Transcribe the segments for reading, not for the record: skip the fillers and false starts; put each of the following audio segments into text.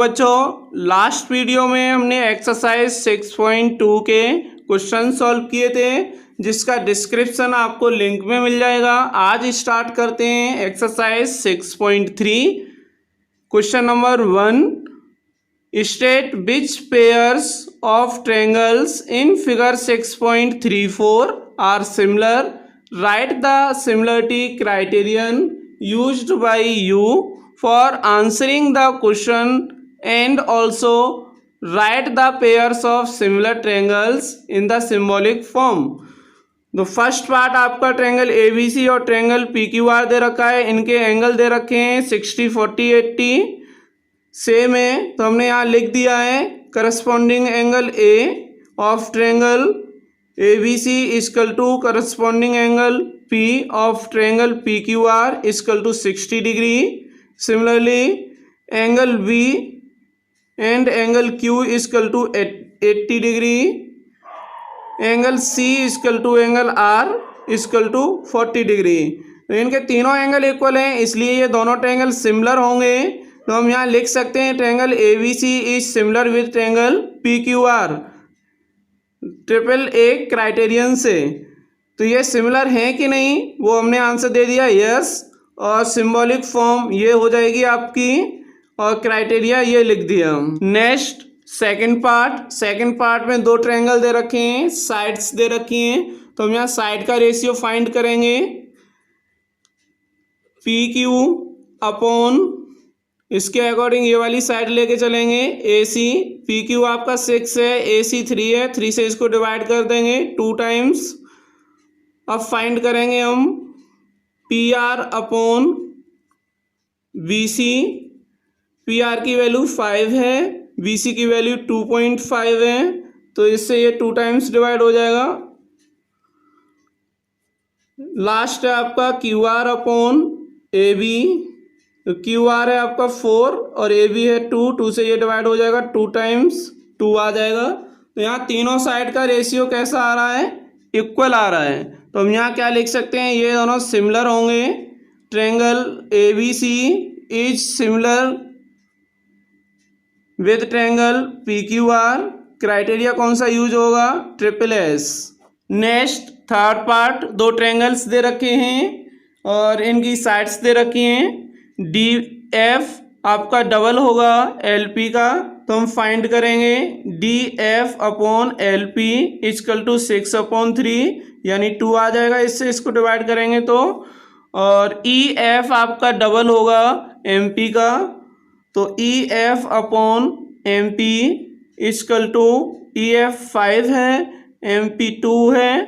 बच्चों, last video में हमने एक्सरसाइज 6.2 के क्वेश्चन सॉल्व किए थे, जिसका डिस्क्रिप्शन आपको लिंक में मिल जाएगा। आज स्टार्ट करते हैं exercise 6.3। Question number 1, state which pairs of triangles in figure 6.34 are similar, write the similarity criterion used by you for answering the question and also write the pairs of similar triangles in the symbolic form। तो first part आपका triangle ABC और triangle PQR दे रखा है, इनके angle दे रखे हैं 60, 40, 80 same है। तो हमने यहाँ लिख दिया है corresponding angle A of triangle ABC equal to corresponding angle P of triangle PQR equal to 60 degree. Similarly, angle B and angle Q is equal to 80 degree. Angle C is equal to angle R is equal to 40 degree। तो इनके तीनों angle equal हैं, इसलिए ये दोनों triangle similar होंगे। तो हम यहाँ लिख सकते हैं triangle ABC is similar with triangle PQR triple A criterion से। तो ये सिमिलर हैं कि नहीं वो हमने आंसर दे दिया यस, और सिंबॉलिक फॉर्म ये हो जाएगी आपकी, और क्राइटेरिया ये लिख दिया। नेक्स्ट सेकंड पार्ट में दो ट्रायंगल दे रखे हैं, साइड्स दे रखी हैं। तो हम यहाँ साइड का रेशियो फाइंड करेंगे, PQ अपॉन इसके अकॉर्डिंग ये वाली साइड लेके चलेंगे AC। PQ आपका 6 है, AC 3 है, 3 से इसको डिवाइड कर देंगे 2 टाइम्स। अब फाइंड करेंगे हम PR अपॉन BC। PR की वैल्यू 5 है, BC की वैल्यू 2.5 है, तो इससे ये 2 टाइम्स डिवाइड हो जाएगा। लास्ट है आपका QR अपॉन AB। तो QR है आपका 4 और AB है 2 से ये डिवाइड हो जाएगा 2 टाइम्स, 2 आ जाएगा। तो यहाँ तीनों साइड का रेशियो कैसा आ रहा है, इक्वल आ रहा है। तो हम यहाँ क्या लिख सकते हैं, ये दोनों सिमिलर होंगे। Triangle ABC is similar with triangle PQR। Criteria कौन सा यूज होगा, triple S। Next third part, दो ट्रायंगल्स दे रखे हैं और इनकी साइड्स दे रखी हैं। DF आपका डबल होगा LP का, तो हम फाइंड करेंगे DF upon LP equal to 6/3 यानी 2 आ जाएगा, इससे इसको डिवाइड करेंगे तो। और EF आपका डबल होगा MP का, तो EF upon MP equal to EF 5 है, MP 2 है,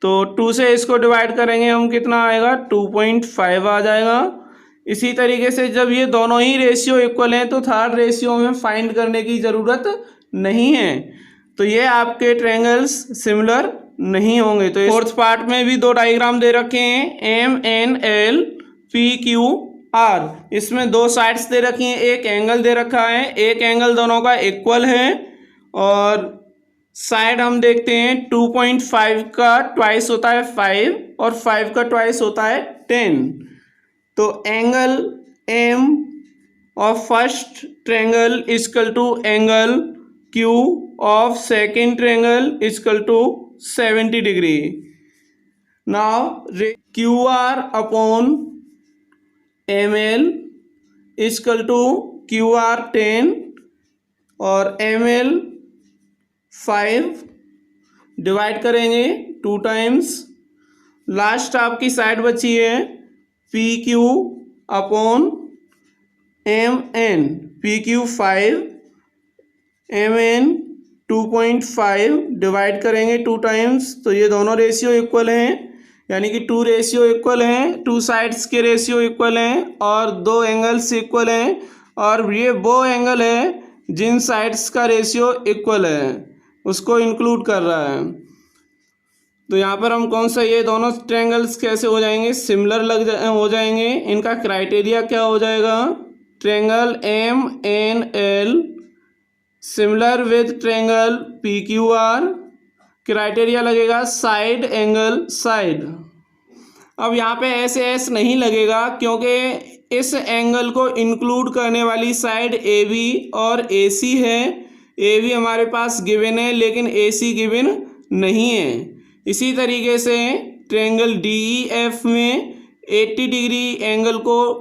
तो 2 से इसको डिवाइड करेंगे हम, कितना आएगा 2.5 आ जाएगा। इसी तरीके से जब ये दोनों ही रेशियो इक्वल हैं तो थर्ड रेशियो में फाइंड करने की ज़रूरत नहीं है, तो ये आपके ट्रायंगल्स सिमिलर नहीं होंगे। तो फोर्थ पार्ट में भी दो डायग्राम दे रखे हैं, MNL PQR। इसमें दो साइड्स दे रखी हैं, एक एंगल दे रखा है, एक एंगल दोनों का इक्वल है, और साइड हम देखते हैं 2.5 का ट्वाइस होता है 5 और 5 का ट्वाइस होता है 10। तो angle M of first triangle equal to angle Q of second triangle equal to 70 degree. Now QR upon ML equal to QR 10 और ML 5 डिवाइड करेंगे 2 टाइम्स। लास्ट आपकी साइड बची है PQ upon MN। PQ 5, MN 2.5 divide करेंगे 2 times, तो ये दोनों ratio equal हैं, यानी कि 2 रेशियो इक्वल हैं, 2 साइड्स के रेशियो इक्वल हैं और 2 एंगल्स इक्वल हैं, और ये वो एंगल है जिन साइड्स का रेशियो इक्वल है उसको इंक्लूड कर रहा है। तो यहाँ पर हम कौन सा, ये दोनों ट्रायंगल्स कैसे हो जाएंगे, सिमिलर हो जाएंगे। इनका क्राइटेरिया क्या हो जाएगा, triangle MNL similar with triangle PQR। Criteria लगेगा साइड एंगल साइड। अब यहाँ पे एस एस नहीं लगेगा क्योंकि इस एंगल को इंक्लूड करने वाली साइड ए बी और ए सी है। ए बी हमारे पास गिवन है लेकिन ए सी गिवन नहीं है। इसी तरीके से ट्रायंगल डी ई एफ में 80 डिग्री एंगल को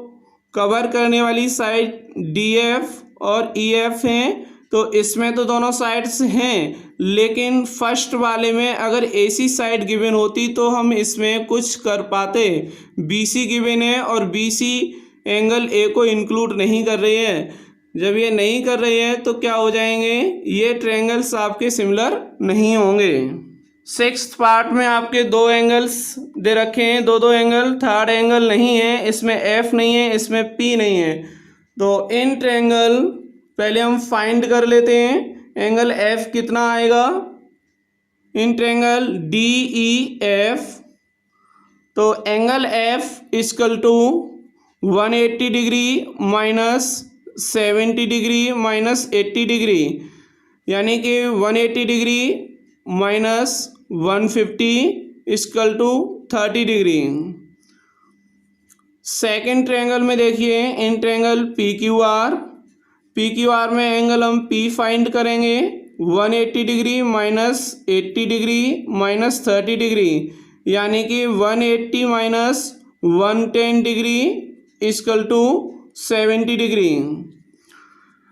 कवर करने वाली साइड डी एफ और ई एफ हैं, तो इसमें तो दोनों साइड्स हैं लेकिन फर्स्ट वाले में अगर ए सी साइड गिवन होती तो हम इसमें कुछ कर पाते। बी सी गिवन है और बी सी एंगल ए को इंक्लूड नहीं कर रही है। जब ये नहीं कर रही है तो क्या हो जाएंगे, ये ट्रायंगल्स आपके सिमिलर नहीं होंगे। सिक्स्थ पार्ट में आपके दो एंगल्स दे रखे हैं, दो एंगल, थर्ड एंगल नहीं है, इसमें एफ नहीं है, इसमें पी नहीं है। तो इन ट्रायंगल पहले हम फाइंड कर लेते हैं एंगल एफ कितना आएगा in triangle D E F. तो angle F equal to 180 degree minus 70 degree minus 80 degree, यानी कि 180 degree minus 150 equal to 30 degree. Second triangle में देखिए in triangle P Q R में एंगल हम पी फाइंड करेंगे 180 degree minus 80 degree minus 30 degree, यानी कि 180 minus 110 degree equal to 70 degree.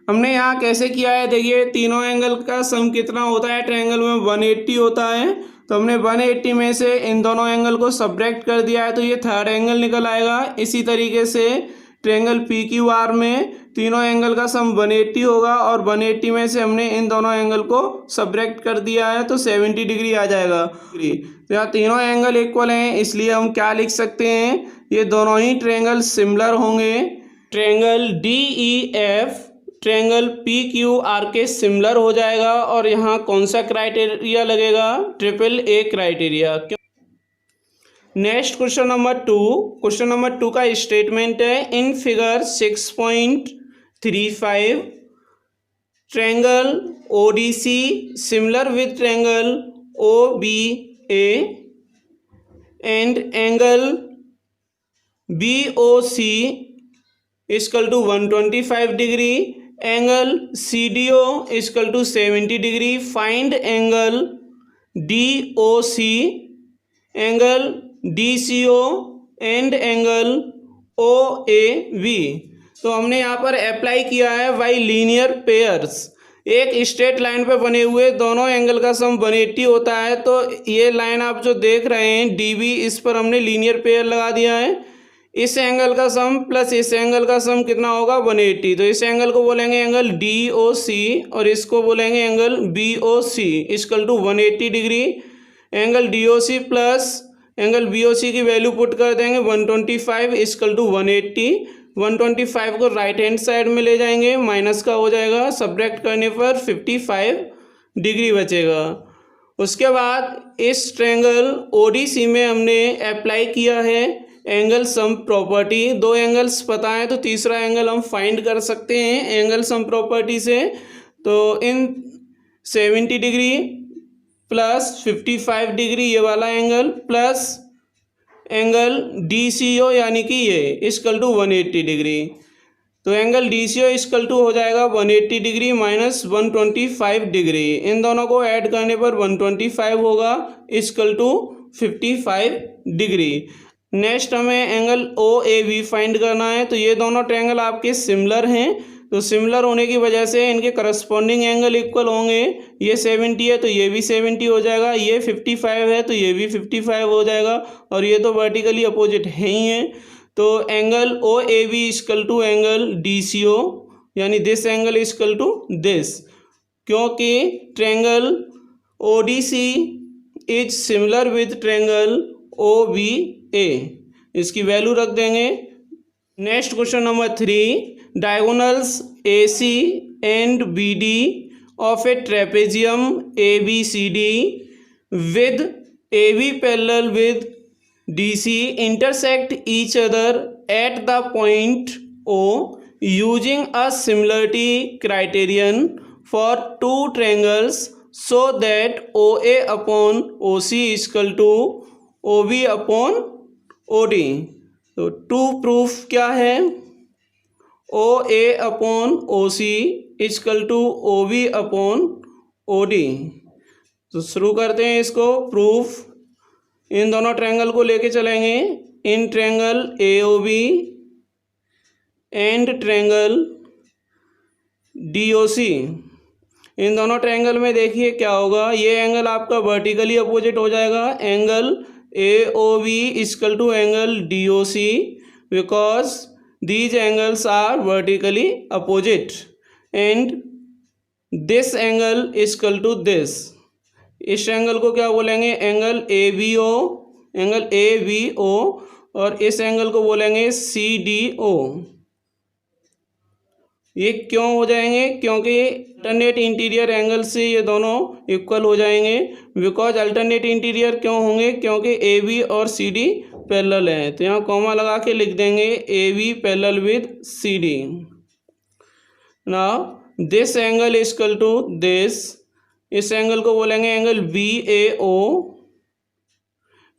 हमने यहाँ कैसे किया है, देखिए तीनों एंगल का सम कितना होता है, ट्रायंगल में 180 होता है, तो हमने 180 में से इन दोनों एंगल को सब्ट्रैक्ट कर दिया है तो ये थर्ड एंगल निकल आएगा। इसी तरीके से ट्रायंगल पी क्यू आर में तीनों एंगल का सम 180 होगा और 180 में से हमने इन दोनों एंगल को सब्ट्रैक्ट कर दिया है तो 70 डिग्री आ जाएगा। तो यहाँ तीनों एंगल इक्वल हैं, इसलिए हम क्या लिख सकते हैं, ये दोनों ही ट्रायंगल सिमिलर होंगे। Triangle D E F triangle P Q R के सिमिलर हो जाएगा और यहाँ कौन सा क्राइटेरिया लगेगा, triple A criteria. Next question number 2। Question number 2 का स्टेटमेंट है in figure 6.35 triangle O D C similar with triangle O B A and angle B O C equal to 125 degree, angle C D O equal to 70 degree. Find angle D O C, angle D C O and angle O A V. तो हमने यहाँ पर apply किया है by linear pairs. एक straight line पे बने हुए दोनों एंगल का सम 180 होता है, तो ये लाइन आप जो देख रहे हैं डी बी, इस पर हमने लीनियर पेयर लगा दिया है। इस एंगल का सम प्लस इस एंगल का सम कितना होगा 180, तो इस एंगल को बोलेंगे एंगल डी ओ सी और इसको बोलेंगे angle B O C equal to 180 degree. Angle D O C plus angle B O C की वैल्यू पुट कर देंगे 125 इक्वल टू 180। 125 को राइट हैंड साइड में ले जाएंगे, माइनस का हो जाएगा, सब्ट्रैक्ट करने पर 55 डिग्री बचेगा। उसके बाद इस ट्रायंगल ओ डी सी में हमने अप्लाई किया है एंगल सम प्रॉपर्टी। दो एंगल्स पता है तो तीसरा एंगल हम फाइंड कर सकते हैं एंगल सम प्रॉपर्टी से। तो इन 70 डिग्री प्लस 55 डिग्री ये वाला angle plus angle D C O यानी कि ये इक्वल टू 180 डिग्री, तो angle D C O equal to हो जाएगा 180 डिग्री माइनस 125 डिग्री। इन दोनों को ऐड करने पर 125 होगा इक्वल टू 55 डिग्री। नेक्स्ट हमें angle O A V find करना है। तो ये दोनों ट्रायंगल आपके सिमिलर हैं, तो सिमिलर होने की वजह से इनके करस्पॉन्डिंग एंगल इक्वल होंगे। ये 70 है तो ये भी 70 हो जाएगा, ये 55 है तो ये भी 55 हो जाएगा, और ये तो वर्टिकली अपोजिट है ही है। तो angle O A V equal to angle D C O, यानी this angle equal to this, क्योंकि triangle O D C is similar with triangle O B A, इसकी वैल्यू रख देंगे। Next question number 3, diagonals A C and B D of a trapezium A B C D with A B parallel with D C intersect each other at the point O using a similarity criterion for two triangles so that OA upon OC is equal to OB upon O D. तो to prove क्या है, O A upon O C equal to O B upon O D. तो शुरू करते हैं इसको proof. इन दोनों triangle को लेके चलेंगे। In triangle A O B and triangle D O C, इन दोनों ट्रायंगल में देखिए क्या होगा, ये एंगल आपका वर्टिकली अपोजिट हो जाएगा, angle A O B equal to angle D O C, because these angles are vertically opposite and this angle is equal to this। इस एंगल को क्या बोलेंगे, angle A B O, angle A B O, और इस angle को बोलेंगे सी D ओ। ये क्यों हो जाएंगे, क्योंकि अल्टरनेट इंटीरियर एंगल से ये दोनों इक्वल हो जाएंगे। बिकॉज अल्टरनेट इंटीरियर क्यों होंगे, क्योंकि ए बी और सी डी पैरेलल है। तो यहाँ कॉमा लगा के लिख देंगे A B parallel with C D. Now this angle is equal to this, इस एंगल को बोलेंगे angle B A O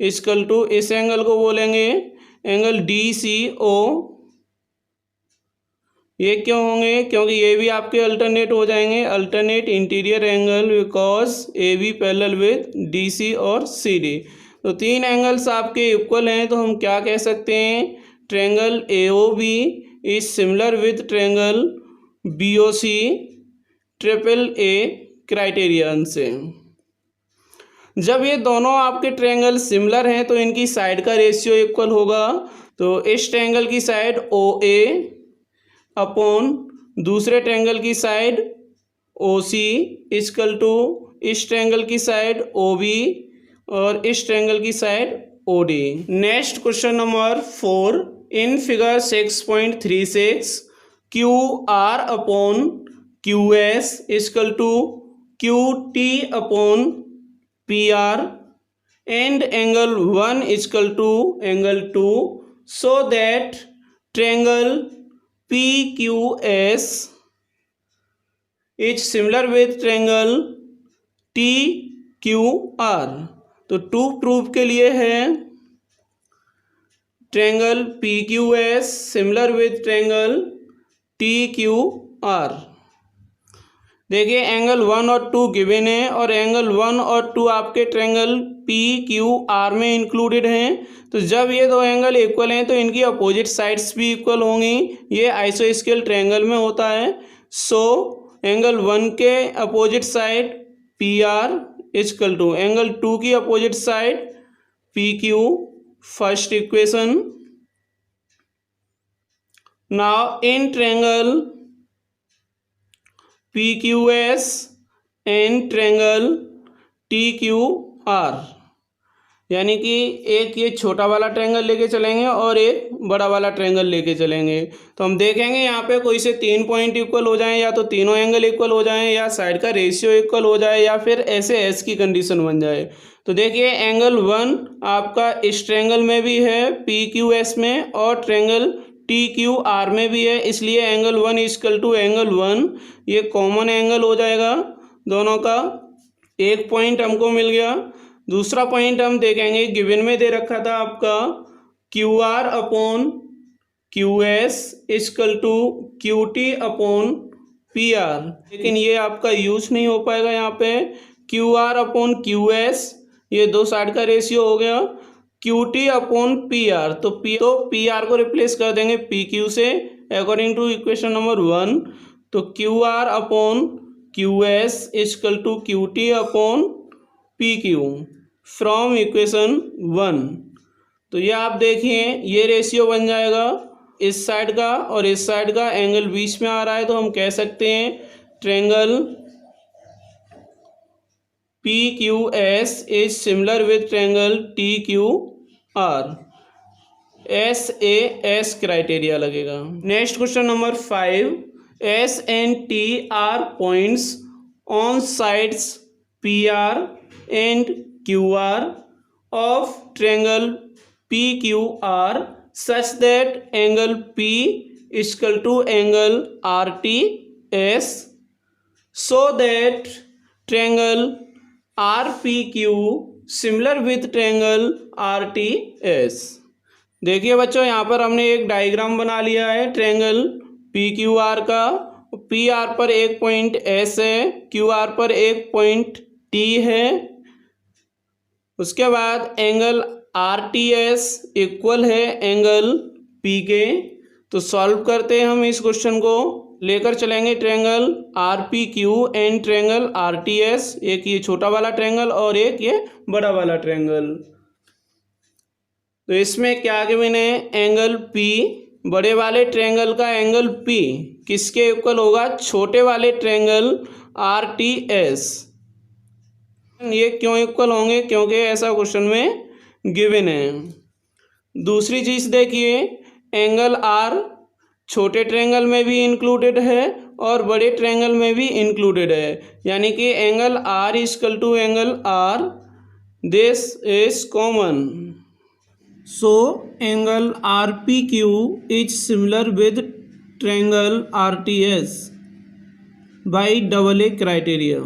equal to, इस एंगल को बोलेंगे एंगल डी सी ओ। ये क्यों होंगे, क्योंकि ये भी आपके अल्टरनेट हो जाएंगे, alternate interior angle, because A B parallel with D C और सी डी। तो तीन एंगल्स आपके इक्वल हैं, तो हम क्या कह सकते हैं, triangle A O B is similar with triangle B O C triple A criterion से। जब ये दोनों आपके ट्रायंगल सिमिलर हैं तो इनकी साइड का रेशियो इक्वल होगा। तो इस ट्रायंगल की साइड ओ ए अपॉन दूसरे ट्रायंगल की side O C equal to इस ट्रायंगल की साइड ओ बी और इस ट्रायंगल की side O D. Next question number 4, in figure 6.36 Q R upon Q S equal to Q T upon P R and angle 1 equal to angle 2, so that triangle P Q S is similar with triangle T Q R. तो to proof के लिए है triangle P Q S similar with triangle T Q are. देखिए angle 1 और 2 given है और angle 1 और 2 आपके ट्रायंगल पी क्यू आर में इंक्लूडेड हैं। तो जब ये दो एंगल इक्वल हैं तो इनकी अपोजिट साइड्स भी इक्वल होंगी। ये आइसोस्केल ट्रायंगल में होता है। सो एंगल 1 के opposite side P R equal to angle 2 की opposite side P Q, first equation. Now in triangle P Q S and triangle T Q R, यानी कि एक ये छोटा वाला ट्रायंगल लेके चलेंगे और एक बड़ा वाला ट्रायंगल लेके चलेंगे। तो हम देखेंगे यहाँ पे कोई से 3 पॉइंट इक्वल हो जाएं, या तो तीनों एंगल इक्वल हो जाएं, या साइड का रेशियो इक्वल हो जाए, या फिर ऐसे एस की कंडीशन बन जाए। तो देखिए एंगल 1 आपका इस ट्रायंगल में भी है पी क्यू एस में और ट्रायंगल टी क्यू आर में भी है, इसलिए एंगल 1 इजकल टू एंगल 1 ये कॉमन एंगल हो जाएगा दोनों का। एक पॉइंट हमको मिल गया। दूसरा पॉइंट हम देखेंगे, गिवन में दे रखा था आपका Q R upon Q S equal to Q T upon P R, लेकिन ये आपका यूज नहीं हो पाएगा यहाँ पे। Q R upon Q S ये दो साइड का रेशियो हो गया, Q T upon P R तो पी आर को रिप्लेस कर देंगे पी क्यू से अकॉर्डिंग टू इक्वेशन नंबर 1। तो Q R upon Q S equal to Q T upon P Q from equation 1। तो ये आप देखिए ये रेशियो बन जाएगा इस साइड का और इस साइड का, एंगल बीच में आ रहा है तो हम कह सकते हैं triangle P Q S is similar with triangle T Q R. S A S criteria लगेगा। Next question number 5, S and T are points on sides P R and Q R of triangle P Q R such that angle P is equal to angle RTS, so that triangle RPQ similar with triangle RTS। देखिए बच्चों, यहाँ पर हमने एक diagram बना लिया है triangle P Q are का। पी आर पर एक पॉइंट एस है, क्यू आर पर एक पॉइंट टी है। उसके बाद angle are T S equal है एंगल पी के। तो सॉल्व करते हैं हम इस क्वेश्चन को। लेकर चलेंगे triangle are P Q and triangle R T S, एक ये छोटा वाला ट्रायंगल और एक ये बड़ा वाला ट्रायंगल। तो इसमें क्या गिवन है, एंगल पी, बड़े वाले ट्रायंगल का एंगल पी किसके इक्वल होगा, छोटे वाले ट्रायंगल आर टी एस। ये क्यों इक्वल होंगे, क्योंकि ऐसा क्वेश्चन में गिवन है। दूसरी चीज देखिए, एंगल आर छोटे ट्रायंगल में भी इंक्लूडेड है और बड़े ट्रायंगल में भी इंक्लूडेड है, यानी कि angle R equal to angle R, this is common. So angle R P Q is similar with triangle R T S by double A criteria.